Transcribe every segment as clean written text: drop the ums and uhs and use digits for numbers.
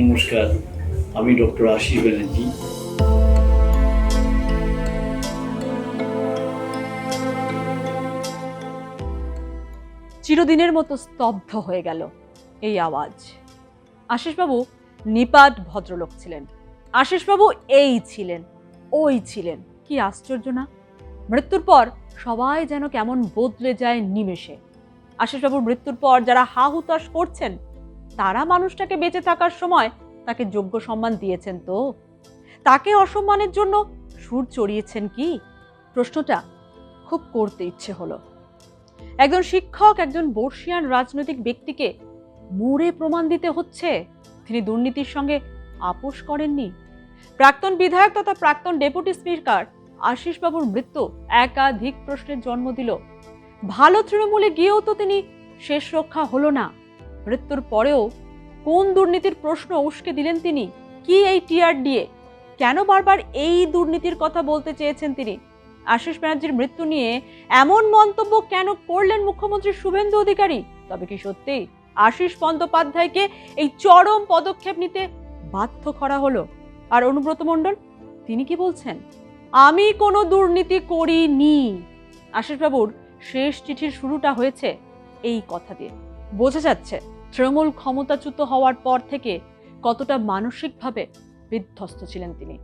নমস্কার, আমি ডক্টর আশিস ব্যানার্জি। চিরদিনের মতো স্তব্ধ হয়ে গেল এই আওয়াজ। আশিসবাবু নিপাট ভদ্রলোক ছিলেন। আশিসবাবু এই ছিলেন, ওই ছিলেন। কি আশ্চর্য না! মৃত্যুর পর সবাই যেন কেমন বদলে যায় নিমেষে। আশিসবাবুর মৃত্যুর পর যারা হা হুতাশ করছেন, তারা মানুষটাকে বেঁচে থাকার সময় তাকে যোগ্য সম্মান দিয়েছেন তো? তাকে অসম্মানের জন্য সুর চড়িয়েছেন কি? প্রশ্নটা খুব করতে ইচ্ছে হলো। একজন শিক্ষক, একজন বর্ষিয়ান রাজনৈতিক ব্যক্তিকে মূঢ়ে প্রমাণ দিতে হচ্ছে তিনি দুর্নীতির সঙ্গে আপোষ করেননি। প্রাক্তন বিধায়ক তথা প্রাক্তন ডেপুটি স্পিকার আশিসবাবুর মৃত্যু একাধিক প্রশ্নের জন্ম দিল। ভালো তৃণমূলে গিয়েও তো তিনি শেষ রক্ষা হলো না। মৃত্যুর পরেও কোন দুর্নীতির প্রশ্ন উস্কে দিলেন তিনি? কি এই টিআরডিএ? কেন বারবার এই দুর্নীতির কথা বলতে চেয়েছেন তিনি? আশিস ব্যানার্জির মৃত্যু নিয়ে এমন মন্তব্য কেন করলেন মুখ্যমন্ত্রী শুভেন্দু অধিকারী? তবে কি সত্যি আশিস বন্দ্যোপাধ্যায়কে এই চরম পদক্ষেপ নিতে বাধ্য করা হলো? আর অনুব্রত মণ্ডল, তিনি কি বলছেন? আমি কোনো দুর্নীতি করিনি। আশিসবাবুর শেষ চিঠির শুরুটা হয়েছে এই কথা দিয়ে। বোঝা যাচ্ছে তৃণমূল ক্ষমতাচ্যুত হওয়ার পর থেকে কতটা মানসিকভাবে বিধ্বস্ত ছিলেন তিনি।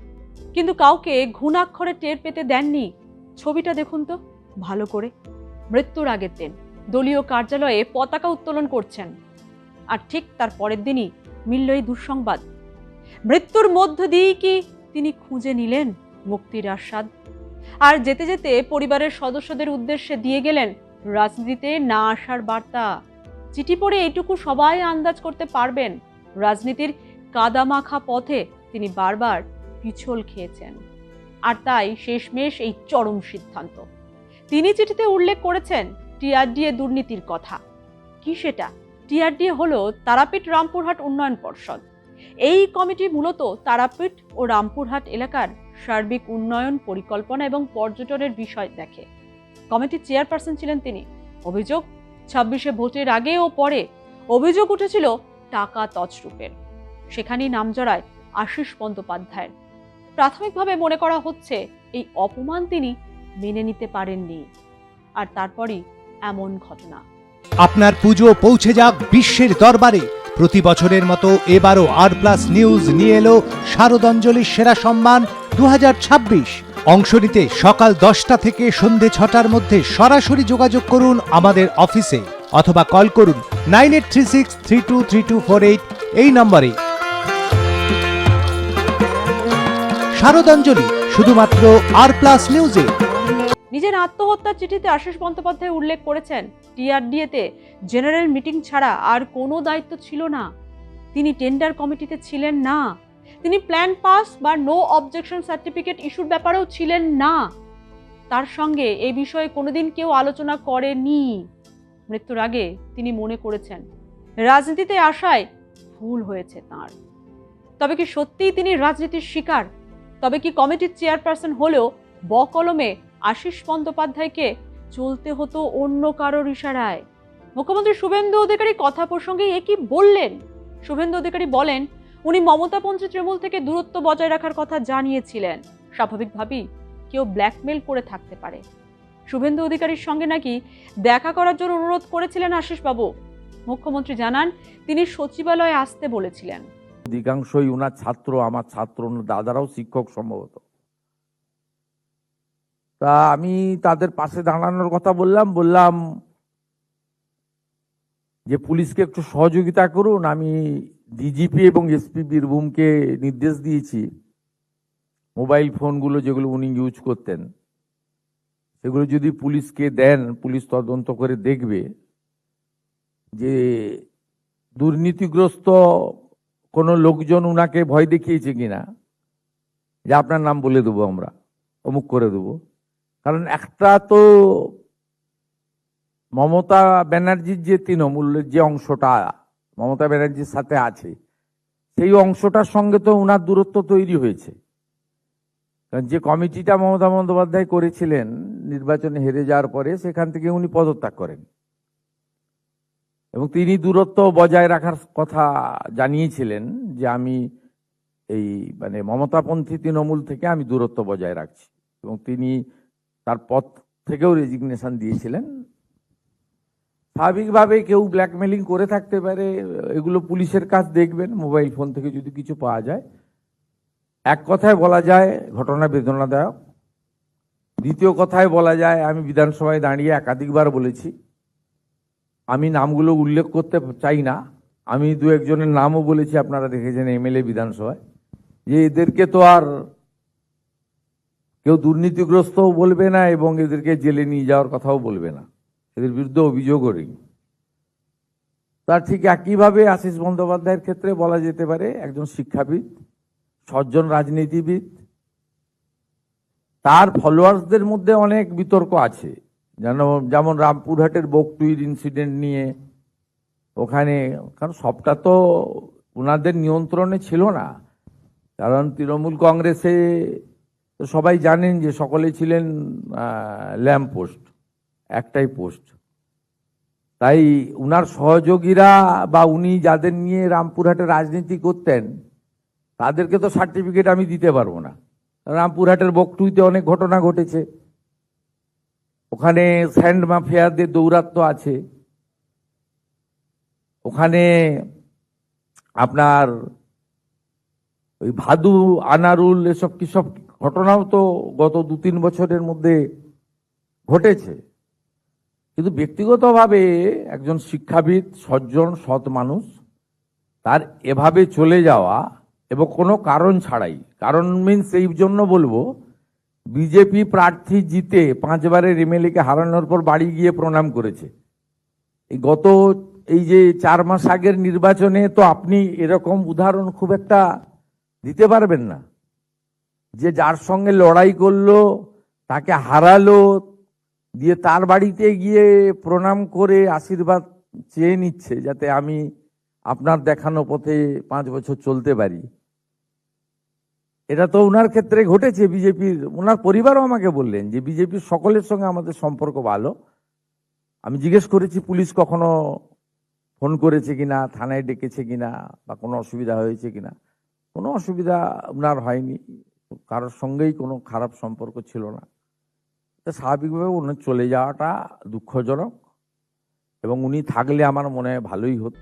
কিন্তু কাউকে ঘুণাক্ষরে টের পেতে দেননি। ছবিটা দেখুন তো ভালো করে। মৃত্যুর আগের দিন দলীয় কার্যালয়ে পতাকা উত্তোলন করছেন, আর ঠিক তার পরের দিনই মিলল এই দুঃসংবাদ। মৃত্যুর মধ্য দিয়েই কি তিনি খুঁজে নিলেন মুক্তির আস্বাদ? আর যেতে যেতে পরিবারের সদস্যদের উদ্দেশ্যে দিয়ে গেলেন রাজনীতিতে না আসার বার্তা। চিঠি পড়ে এইটুকু সবাই আন্দাজ করতে পারবেন, রাজনীতির কাদামাখা পথে তিনি বারবার পিছল খেয়েছেন। আর তাই শেষমেশ এই চরম সিদ্ধান্ত। তিনি চিঠিতে উল্লেখ করেছেন টিআরডিএ দুর্নীতির কথা। কি সেটা? টিআরডিএ হলো তারাপীঠ রামপুরহাট উন্নয়ন পর্ষদ। এই কমিটি মূলত তারাপীঠ ও রামপুরহাট এলাকার সার্বিক উন্নয়ন, পরিকল্পনা এবং পর্যটনের বিষয় দেখে। কমিটির চেয়ারপারসন ছিলেন তিনি। অভিযোগ, 26শে ভোটের আগে ও পরে অভিযোগ উঠেছিল টাকা তছরূপের। সেখানেই নাম জড়ায় আশিস বন্দ্যোপাধ্যায়ের। প্রাথমিকভাবে মনে করা হচ্ছে এই অপমান তিনি মেনে নিতে পারেননি, আর তারপরই এমন ঘটনা। আপনার পুজো পৌঁছে যাক বিশ্বের দরবারে। প্রতি বছরের মতো এবারও আর+ নিউজ নিয়ে এলো শারদাঞ্জলির সেরা সম্মান 2026। অংশ নিতে সকাল 10টা থেকে সন্ধে 6টার মধ্যে সরাসরি যোগাযোগ করুন আমাদের অফিসে, অথবা কল করুন 9836323248 এই নম্বরে। শারদাঞ্জলি শুধুমাত্র আর+ নিউজে। নিজের আত্মহত্যার চিঠিতে আশিস বন্দ্যোপাধ্যায় উল্লেখ করেছেন টিআরডিএতে জেনারেল মিটিং ছাড়া আর কোনো দায়িত্ব ছিল না। তিনি টেন্ডার কমিটিতে ছিলেন না। তিনি প্ল্যান পাস বা নো অবজেকশন সার্টিফিকেট ইস্যুর ব্যাপারেও ছিলেন না। তার সঙ্গে এ বিষয়ে কোনোদিন কেউ আলোচনা করেনি। মৃত্যুর আগে তিনি মনে করেছেন রাজনীতিতে আসায় ভুল হয়েছে তাঁর। তবে কি সত্যিই তিনি রাজনীতির শিকার? তবে কি কমিটির চেয়ারপারসন হলেও বকলমে আশিস বন্দ্যোপাধ্যায়কে চলতে হতো অন্য কারোর ইশারায়? মুখ্যমন্ত্রী শুভেন্দু অধিকারী কথা প্রসঙ্গে একই বললেন। শুভেন্দু অধিকারী বলেন, উনি মমতাপন্থী তৃণমূল থেকে দূরত্ব বজায় রাখার কথা জানিয়েছিলেন। স্বাভাবিকভাবেই কেউ ব্ল্যাকমেল করে থাকতে পারে। শুভেন্দু অধিকারীর সঙ্গে নাকি দেখা করার জন্য অনুরোধ করেছিলেন আশিসবাবু। মুখ্যমন্ত্রী জানান তিনি সচিবালয়ে আসতে বলেছিলেন। অধিকাংশই ওনার ছাত্র, আমার ছাত্র, ওনার দাদারাও শিক্ষক সম্ভবত। তা আমি তাদের পাশে দাঁড়ানোর কথা বললাম যে পুলিশকে একটু সহযোগিতা করুন। আমি ডিজিপি এবং এসপি বীরভূমকে নির্দেশ দিয়েছি মোবাইল ফোনগুলো যেগুলো উনি ইউজ করতেন সেগুলো যদি পুলিশকে দেন, পুলিশ তদন্ত করে দেখবে যে দুর্নীতিগ্রস্ত কোনো লোকজন উনাকে ভয় দেখিয়েছে কিনা, যে আপনার নাম বলে দেবো, আমরা অমুক করে দেবো। কারণ একটা তো মমতা ব্যানার্জির যে তৃণমূলের যে অংশটা মমতা ব্যানার্জির সাথে আছে, সেই অংশটার সঙ্গে তো উনার দূরত্ব তৈরি হয়েছে। কারণ যে কমিটিটা মমতা বন্দ্যোপাধ্যায় করেছিলেন নির্বাচনে হেরে যাওয়ার পরে, সেখান থেকে উনি পদত্যাগ করেন। এবং তিনি দূরত্ব বজায় রাখার কথা জানিয়েছিলেন যে আমি এই মানে মমতাপন্থী তৃণমূল থেকে আমি দূরত্ব বজায় রাখছি, এবং তিনি তার পদ থেকেও রেজিগনেশন দিয়েছিলেন। স্বাভাবিকভাবে কেউ ব্ল্যাকমেলিং করে থাকতে পারে, এগুলো পুলিশের কাজ দেখবেন, মোবাইল ফোন থেকে যদি কিছু পাওয়া যায়। এক কথায় বলা যায় ঘটনা বেদনাদায়ক। দ্বিতীয় কথায় বলা যায়, আমি বিধানসভায় দাঁড়িয়ে একাধিকবার বলেছি, আমি নামগুলো উল্লেখ করতে চাই না, আমি দু একজনের নামও বলেছি, আপনারা দেখেছেন এমএলএ বিধানসভায়, যে এদেরকে তো আর কেউ দুর্নীতিগ্রস্তও বলবে না এবং এদেরকে জেলে নিয়ে যাওয়ার কথাও বলবে না, এদের বিরুদ্ধে অভিযোগও নেই। তার ঠিক একইভাবে আশিস বন্দ্যোপাধ্যায়ের ক্ষেত্রে বলা যেতে পারে একজন শিক্ষাবিদ, সজ্জন রাজনীতিবিদ। তার ফলোয়ার্সদের মধ্যে অনেক বিতর্ক আছে, যেমন রামপুরহাটের বকটুইর ইনসিডেন্ট নিয়ে, ওখানে কারণ সবটা তো ওনাদের নিয়ন্ত্রণে ছিল না, কারণ তৃণমূল কংগ্রেসে তো সবাই জানেন যে সকলে ছিলেন ল্যাম্প পোস্ট, একটাই পোস্ট। তাই উনার সহযোগীরা বা উনি যাদের নিয়ে রামপুরহাটে রাজনীতি করতেন তাদেরকে তো সার্টিফিকেট আমি দিতে পারবো না। রামপুরহাটের বকটুইতে অনেক ঘটনা ঘটেছে, ওখানে স্যান্ড মাফিয়াদের দৌরাত্ম্য আছে, ওখানে আপনার ওই ভাদু আনারুল এসব কিসব ঘটনাও তো গত 2-3 বছরের মধ্যে ঘটেছে। কিন্তু ব্যক্তিগতভাবে একজন শিক্ষাবিদ, সজ্জন, সৎ মানুষ, তার এভাবে চলে যাওয়া এবং কোনো কারণ ছাড়াই, কারণ মিনস এই জন্য বলবো, বিজেপি প্রার্থী জিতে 5 বারের এমএলএকে হারানোর পর বাড়ি গিয়ে প্রণাম করেছে। এই যে 4 মাস আগের নির্বাচনে তো আপনি এরকম উদাহরণ খুব একটা দিতে পারবেন না, যে যার সঙ্গে লড়াই করলো তাকে হারালো, দিয়ে তার বাড়িতে গিয়ে প্রণাম করে আশীর্বাদ চেয়ে নিচ্ছে যাতে আমি আপনার দেখানো পথে 5 বছর চলতে পারি। এটা তো ওনার ক্ষেত্রে ঘটেছে। বিজেপির ওনার পরিবারও আমাকে বললেন যে বিজেপির সকলের সঙ্গে আমাদের সম্পর্ক ভালো। আমি জিজ্ঞেস করেছি পুলিশ কখনো ফোন করেছে কিনা, থানায় ডেকেছে কিনা, বা কোনো অসুবিধা হয়েছে কিনা। কোনো অসুবিধা ওনার হয়নি, কারোর সঙ্গেই কোনো খারাপ সম্পর্ক ছিল না। স্বাভাবিকভাবে ওনার চলে যাওয়াটা দুঃখজনক, এবং উনি থাকলে আমার মনে হয় ভালোই হতো।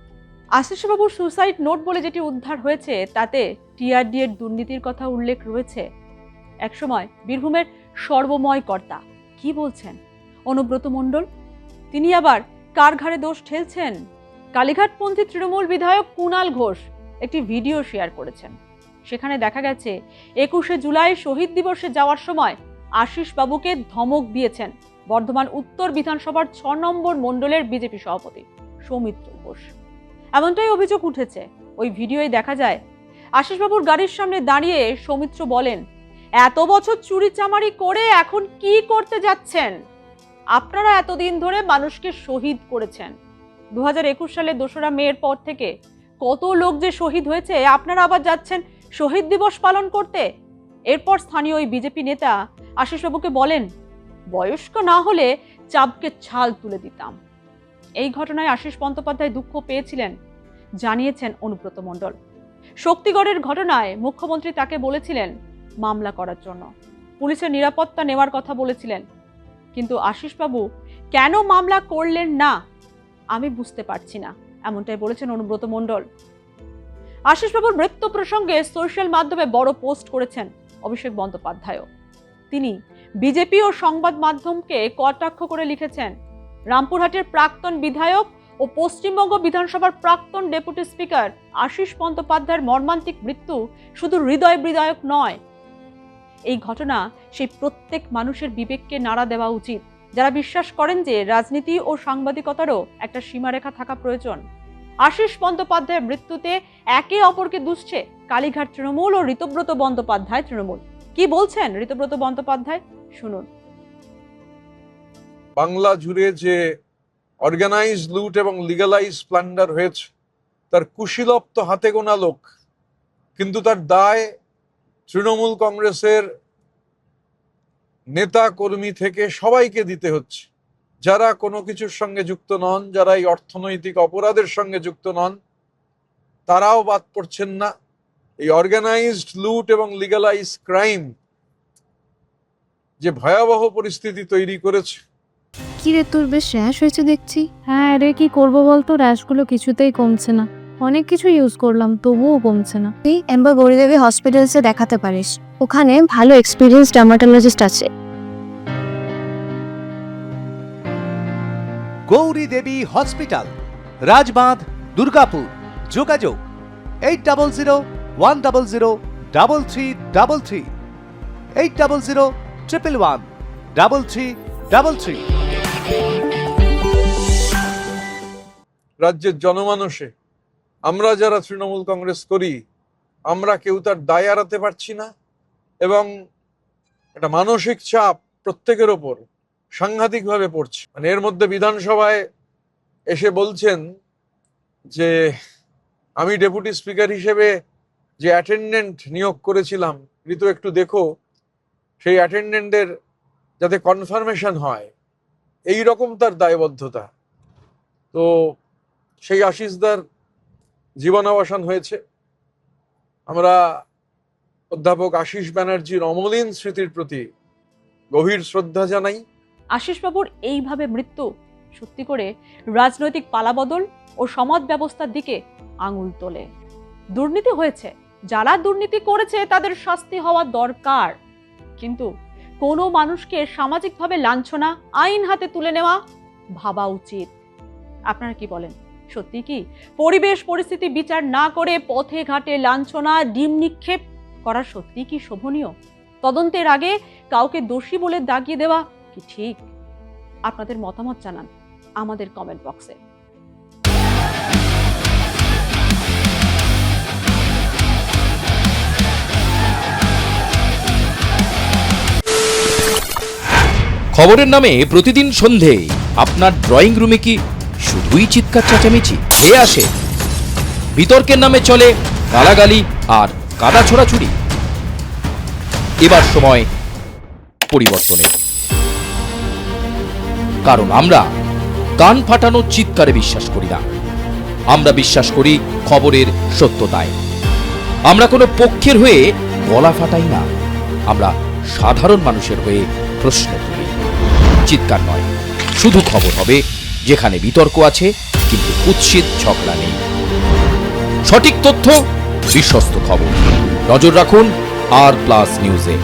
আশিসবাবুর সুসাইড নোট বলে যেটি উদ্ধার হয়েছে তাতে টিআরডি এর দুর্নীতির কথা উল্লেখ রয়েছে। একসময় বীরভূমের সর্বময় কর্তা কি বলছেন অনুব্রত মণ্ডল, তিনি আবার কার ঘাড়ে দোষ ঠেলছেন? কালীঘাটপন্থী তৃণমূল বিধায়ক কুণাল ঘোষ একটি ভিডিও শেয়ার করেছেন। সেখানে দেখা গেছে 21শে জুলাই শহীদ দিবসে যাওয়ার সময় আশিস বাবুকে ধমক দিয়েছেন বর্ধমান উত্তর বিধানসভার 6 নম্বর মণ্ডলের বিজেপি সভাপতি সৌমিত্র ঘোষ। এমনটাই অভিযোগ উঠেছে। ওই ভিডিওয় দেখা যায় আশিস বাবুর গাড়ির সামনে দাঁড়িয়ে সৌমিত্র বলেন, এত বছর চুরি চামারি করে এখন কি করতে যাচ্ছেন? আপনারা এতদিন ধরে মানুষকে শহীদ করেছেন। 2021 সালে 2রা মের পর থেকে কত লোক যে শহীদ হয়েছে, আপনারা আবার যাচ্ছেন শহীদ দিবস পালন করতে। এরপর স্থানীয় ওই বিজেপি নেতা আশিসবাবুকে বলেন, বয়স্ক না হলে চাবকে ছাল তুলে দিতাম। এই ঘটনায় আশিস বন্দ্যোপাধ্যায় দুঃখ পেয়েছিলেন জানিয়েছেন অনুব্রত মণ্ডল। শক্তিগড়ের ঘটনায় মুখ্যমন্ত্রী তাকে বলেছিলেন মামলা করার জন্য, পুলিশের নিরাপত্তা নেওয়ার কথা বলেছিলেন, কিন্তু আশিসবাবু কেন মামলা করলেন না আমি বুঝতে পারছি না, এমনটাই বলেছেন অনুব্রত মণ্ডল। আশিসবাবুর মৃত্যু প্রসঙ্গে সোশ্যাল মাধ্যমে বড় পোস্ট করেছেন অভিষেক বন্দ্যোপাধ্যায়। তিনি বিজেপি ও সংবাদ মাধ্যমকে কটাক্ষ করে লিখেছেন, রামপুরহাটের প্রাক্তন বিধায়ক ও পশ্চিমবঙ্গ বিধানসভার প্রাক্তন ডেপুটি স্পিকার আশিস বন্দ্যোপাধ্যায়ের মর্মান্তিক মৃত্যু শুধু হৃদয় বিদায়ক নয়, এই ঘটনা সেই প্রত্যেক মানুষের বিবেককে নাড়া দেওয়া উচিত যারা বিশ্বাস করেন যে রাজনীতি ও সাংবাদিকতারও একটা সীমারেখা থাকা প্রয়োজন। আশিস বন্দ্যোপাধ্যায়ের মৃত্যুতে একে অপরকে দুষছে কালীঘাট তৃণমূল ও ঋতব্রত বন্দ্যোপাধ্যায় তৃণমূল। কি বলছেন ঋতব্রত বন্দ্যোপাধ্যায়, শুনুন। বাংলা জুড়ে যে অর্গানাইজ লুট এবং লিগালাইজ প্লান্ডার হয়েছে তার কুশীলব তো হাতে গোনা লোক, কিন্তু তার দায় তৃণমূল কংগ্রেসের নেতা কর্মী থেকে সবাইকে দিতে হচ্ছে। যারা কোনো কিছুর সঙ্গে যুক্ত নন, যারা এই অর্থনৈতিক অপরাধের সঙ্গে যুক্ত নন, তারাও বাদ পড়ছেন না। এই অর্গানাইজড লুট এবং লিগালাইজ ক্রাইম যে ভয়াবহ পরিস্থিতি তৈরি করেছে। কি রে, তোর বেশ র্যাশ হয়েছে দেখছি। হ্যাঁ রে, কি করবো বলতো, র্যাশগুলো কিছুতেই কমছে না। অনেক কিছু ইউজ করলাম তবুও কমছে না। তুই একবার গৌরীদেবী হসপিটালসে দেখাতে পারিস, ওখানে ভালো এক্সপিরিয়েন্স ডার্মাটোলজিস্ট আছে। গৌরী দেবী হসপিটাল, রাজবাঁধ, দুর্গাপুর। যোগাযোগ 8001003333, 8001113333। রাজ্যের জনমানসে আমরা যারা তৃণমূল কংগ্রেস করি, আমরা কেউ তার দায় এড়াতে পারছি না, এবং একটা মানসিক চাপ প্রত্যেকের ওপর সাংঘাতিকভাবে পড়ছে। মানে এর মধ্যে বিধানসভায় এসে বলছেন যে আমি ডেপুটি স্পিকার হিসেবে যে অ্যাটেন্ডেন্ট নিয়োগ করেছিলাম, ঋতু একটু দেখো সেই অ্যাটেন্ডেন্টের যাতে কনফার্মেশন হয়, এই রকম তার দায়বদ্ধতা। তো সেই আশিসদার জীবনাবসান হয়েছে। আমরা অধ্যাপক আশিস ব্যানার্জির অমলিন স্মৃতির প্রতি গভীর শ্রদ্ধা জানাই। আশিসবাবুর এইভাবে মৃত্যু সত্যি করে রাজনৈতিক পালাবদল ও সমাজ ব্যবস্থার দিকে আঙুল তোলে। দুর্নীতি হয়েছে, যারা দুর্নীতি করেছে তাদের শাস্তি হওয়া দরকার, কিন্তু কোনো মানুষকে সামাজিকভাবে লাঞ্ছনা, আইন হাতে তুলে নেওয়া ভাবা উচিত। আপনারা কি বলেন? সত্যি কি পরিবেশ পরিস্থিতি বিচার না করে পথে ঘাটে লাঞ্ছনা, ডিম নিক্ষেপ করা সত্যি কি শোভনীয়? তদন্তের আগে কাউকে দোষী বলে দাগিয়ে দেওয়া কি ঠিক? আপনাদের মতামত জানান আমাদের কমেন্ট বক্সে। খবরের নামে প্রতিদিন সন্ধে আপনার ড্রয়িং রুমে কি শুধুই চিৎকার চেঁচামেচি খেয়ে আসে? বিতর্কের নামে চলে গালাগালি আর কাদা ছোড়াছুড়ি। এবার সময় পরিবর্তনের, কারণ আমরা কান ফাটানো চিৎকারে বিশ্বাস করি না। আমরা বিশ্বাস করি খবরের সত্যতায়। আমরা কোনো পক্ষের হয়ে গলা ফাটাই না, আমরা সাধারণ মানুষের হয়ে প্রশ্ন তুলি। চিৎকার নয়, শুধু খবর হবে যেখানে বিতর্ক আছে কিন্তু কুৎসিত ঝগড়া নেই। সঠিক তথ্য, বিশ্বস্ত খবর। নজর রাখুন আর প্লাস নিউজে।